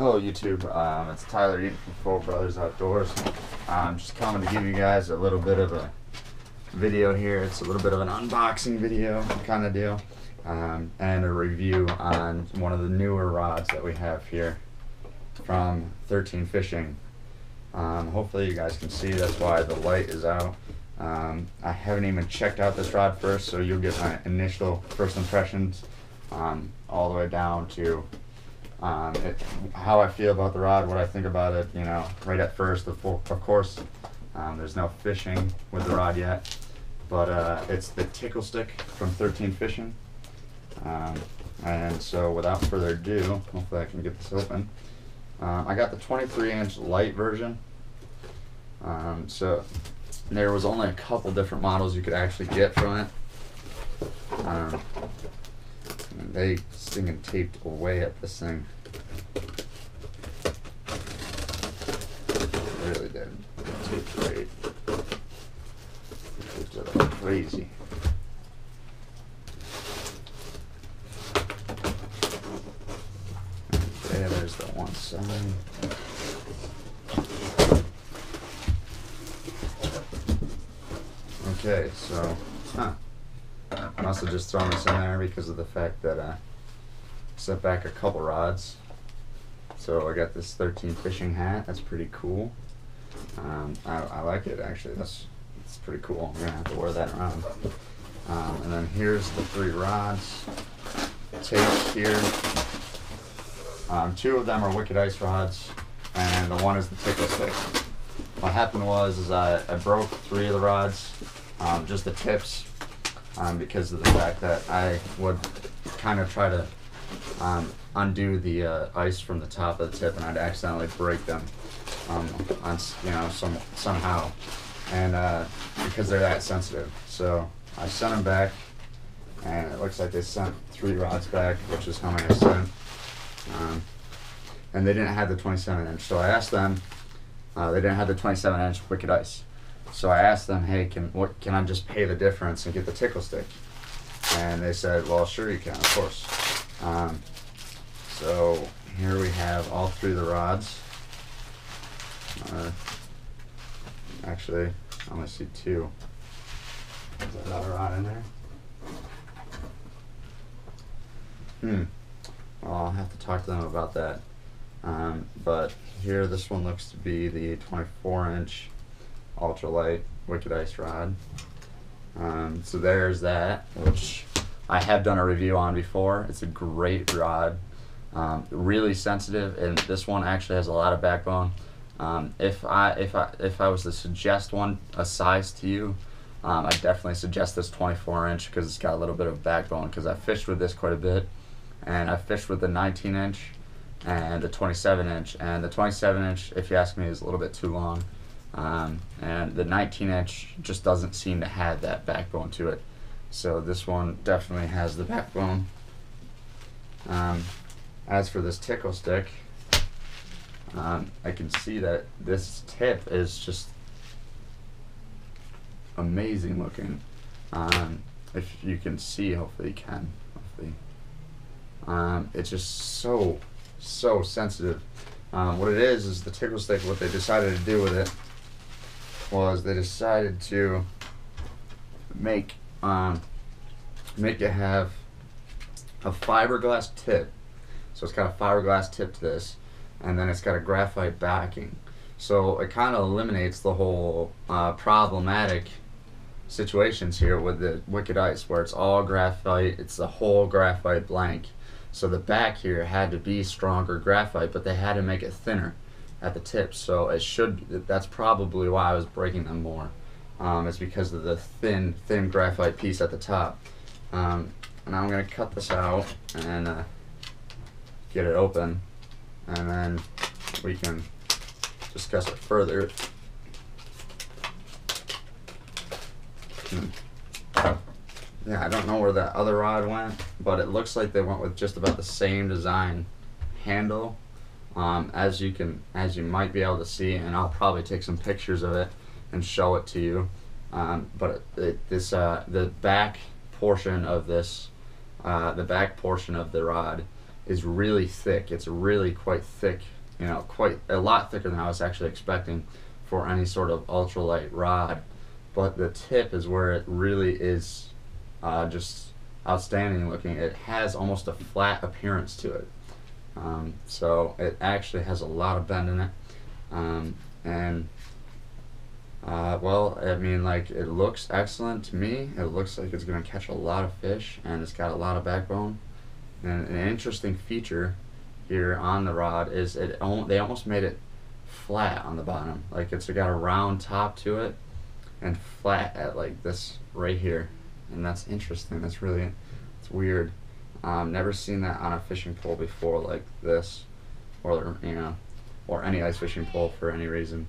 Hello YouTube, it's Tyler Eaton from Full Brothers Outdoors. I'm just coming to give you guys a little bit of a video here. It's a little bit of an unboxing video kind of deal, and a review on one of the newer rods that we have here from 13 Fishing. Hopefully you guys can see, that's why the light is out. I haven't even checked out this rod first, so you'll get my initial first impressions all the way down to how I feel about the rod, what I think about it, you know, right at first. Of course, there's no fishing with the rod yet, but it's the Tickle Stick from 13 Fishing. And so without further ado, hopefully I can get this open. I got the 23-inch light version. So there was only a couple different models you could actually get from it. They stinging taped away at this thing. Really did. Taped great. Taped it like crazy. Okay, there's the one side. Okay, so, I must have just thrown this in there because of the fact that I set back a couple rods. So I got this 13 Fishing hat. That's pretty cool. I like it actually. It's pretty cool. I'm gonna have to wear that around. And then here's the 3 rods taped here. 2 of them are Wicked Ice rods, and the one is the Tickle Stick. What happened was I broke 3 of the rods, just the tips. Because of the fact that I would kind of try to undo the ice from the top of the tip, and I'd accidentally break them, somehow, and because they're that sensitive. So I sent them back, and it looks like they sent 3 rods back, which is how many I sent, and they didn't have the 27-inch. So I asked them, they didn't have the 27-inch Wicked Ice. So I asked them, hey, can I just pay the difference and get the Tickle Stick? And they said, well, sure you can, of course. So here we have all 3 of the rods. Actually, I only see 2. Is that another rod in there? Well, I'll have to talk to them about that. But here, this one looks to be the 24-inch ultralight Wicked Ice rod. So there's that, which I have done a review on before. It's a great rod, really sensitive, and this one actually has a lot of backbone. If I was to suggest a size to you, I definitely suggest this 24-inch because it's got a little bit of backbone. Because I fished with this quite a bit, and I fished with the 19-inch and the 27-inch, and the 27-inch, if you ask me, is a little bit too long. And the 19-inch just doesn't seem to have that backbone to it. So this one definitely has the backbone. As for this Tickle Stick, I can see that this tip is just amazing looking. If you can see, hopefully you can. It's just so sensitive. What it is the Tickle Stick, what they decided to do with it was they decided to make it have a fiberglass tip. So it's got a fiberglass tip to this, and then it's got a graphite backing. So it kind of eliminates the whole problematic situations here with the Wicked Ice, where it's all graphite, it's the whole graphite blank. So the back here had to be stronger graphite, but they had to make it thinner at the tip. So that's probably why I was breaking them more. It's because of the thin graphite piece at the top. And I'm going to cut this out and get it open, and then we can discuss it further. Yeah, I don't know where that other rod went, but it looks like they went with just about the same design handle, as you might be able to see, and I'll probably take some pictures of it and show it to you. But the back portion of this, the back portion of the rod is really thick. It's really quite thick, you know, quite a lot thicker than I was actually expecting for any sort of ultralight rod. But the tip is where it really is just outstanding looking. It has almost a flat appearance to it. So it actually has a lot of bend in it. And well, I mean, like, it looks excellent to me. It looks like it's going to catch a lot of fish, and it's got a lot of backbone. And an interesting feature here on the rod is they almost made it flat on the bottom. Like, it's got a round top to it and flat at like this right here. And that's interesting. That's really, it's weird. Never seen that on a fishing pole before like this, or, you know, or any ice fishing pole for any reason.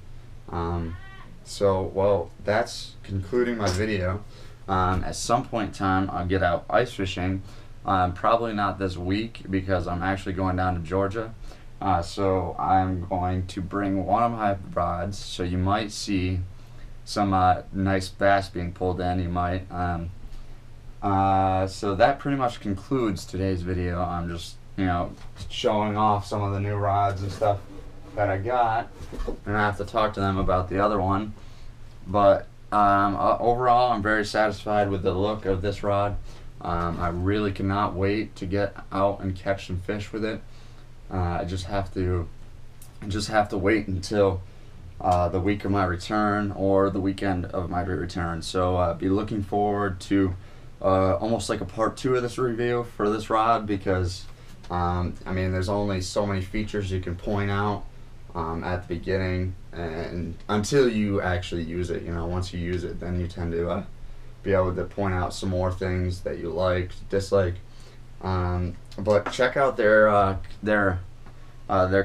So, well, that's concluding my video. At some point in time, I'll get out ice fishing. Probably not this week because I'm actually going down to Georgia. So I'm going to bring one of my rods. So you might see some nice bass being pulled in. You might. So that pretty much concludes today's video. I'm just, you know, showing off some of the new rods and stuff that I got, and I have to talk to them about the other one. But overall, I'm very satisfied with the look of this rod. I really cannot wait to get out and catch some fish with it. I just have to wait until the week of my return or the weekend of my return. So be looking forward to almost like a part 2 of this review for this rod, because I mean, there's only so many features you can point out at the beginning, and until you actually use it. You know, once you use it, then you tend to be able to point out some more things that you like, dislike. But check out their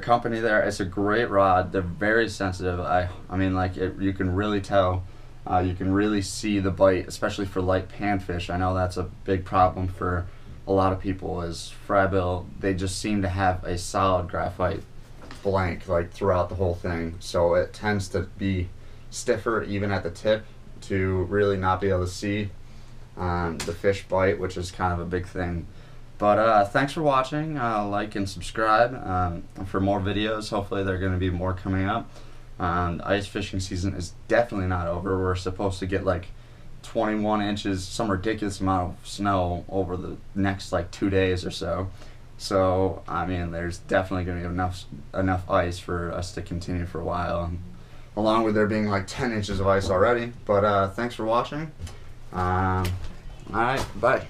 company there. It's a great rod. They're very sensitive. I mean, like, you can really tell. You can really see the bite, especially for light panfish. I know that's a big problem for a lot of people, is frybill. They just seem to have a solid graphite blank like throughout the whole thing, so it tends to be stiffer even at the tip to really not be able to see the fish bite, which is kind of a big thing. But thanks for watching. Like and subscribe for more videos. Hopefully there are going to be more coming up. Ice fishing season is definitely not over. We're supposed to get like 21 inches, some ridiculous amount of snow over the next like 2 days or so. So, I mean, there's definitely going to be enough ice for us to continue for a while, along with there being like 10 inches of ice already. But thanks for watching. Alright, bye.